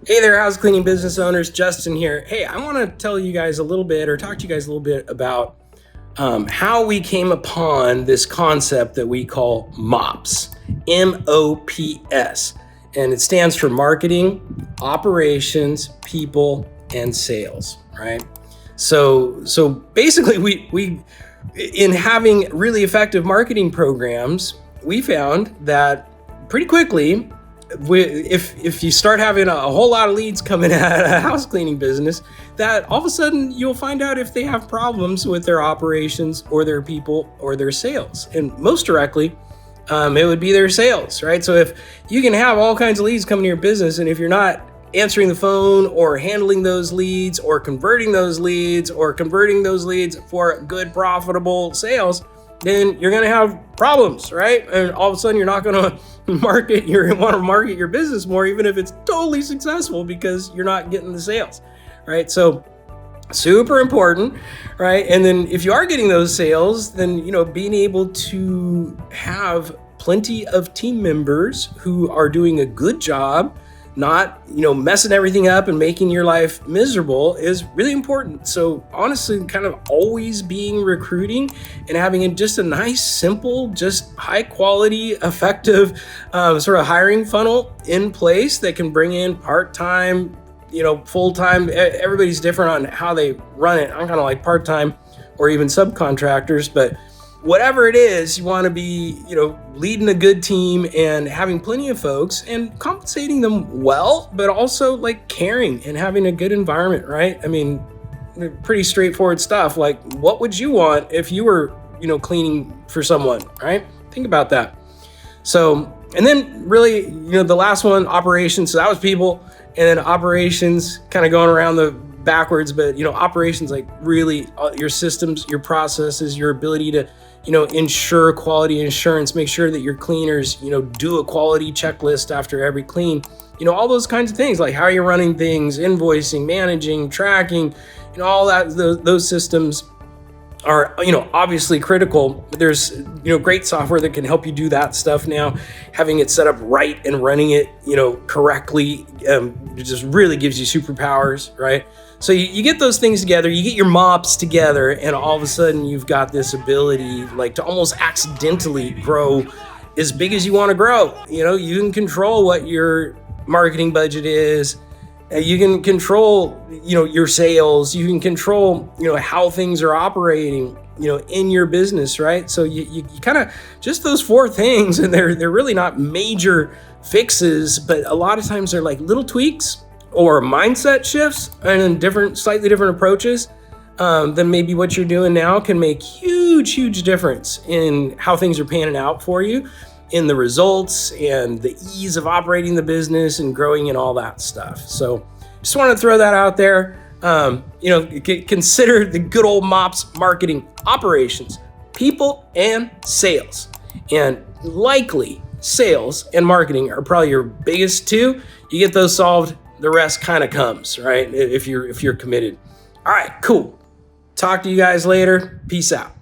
Hey there, house cleaning business owners. Justin here. Hey, I want to tell you guys a little bit, or talk to you guys a little bit about how we came upon this concept that we call MOPS, MOPS, and it stands for marketing, operations, people, and sales. Right? So basically, we in having really effective marketing programs, we found that pretty quickly, if you start having a whole lot of leads coming at a house cleaning business, that all of a sudden you'll find out if they have problems with their operations or their people or their sales. And most directly, it would be their sales, right? So if you can have all kinds of leads coming to your business, and if you're not answering the phone or handling those leads or converting those leads for good, profitable sales, then you're going to have problems, right? And all of a sudden you're not going to want to market your business more, even if it's totally successful, because you're not getting the sales, right? So super important, right? And then if you are getting those sales, then, being able to have plenty of team members who are doing a good job, not, messing everything up and making your life miserable, is really important. So honestly, kind of always being recruiting and having just a nice, simple, just high quality, effective sort of hiring funnel in place that can bring in part-time, full-time. Everybody's different on how they run it. I'm kind of like part-time or even subcontractors, but whatever it is, you want to be, leading a good team and having plenty of folks and compensating them well, but also like caring and having a good environment, right? I mean, pretty straightforward stuff. Like, what would you want if you were, cleaning for someone, right? Think about that. So, and then really, the last one, operations. So that was people, and then operations, kind of going around the backwards, but operations, like really your systems, your processes, your ability to ensure quality assurance, make sure that your cleaners do a quality checklist after every clean, all those kinds of things, like how you're running things, invoicing, managing, tracking, all that. Those systems are obviously critical. There's great software that can help you do that stuff now. Having it set up right and running it correctly it just really gives you superpowers, right? So you get those things together, you get your MOPS together, and all of a sudden you've got this ability, like, to almost accidentally grow as big as you want to grow. You can control what your marketing budget is. You can control, your sales. You can control, how things are operating, in your business, right? So you kind of, just those four things, and they're really not major fixes, but a lot of times they're like little tweaks or mindset shifts and slightly different approaches than maybe what you're doing now, can make huge difference in how things are panning out for you, in the results and the ease of operating the business and growing and all that stuff. So just want to throw that out there. Consider the good old MOPS: marketing, operations, people, and sales. And likely sales and marketing are probably your biggest two. You get those solved, the rest kind of comes, right? If you're committed. All right, cool. Talk to you guys later. Peace out.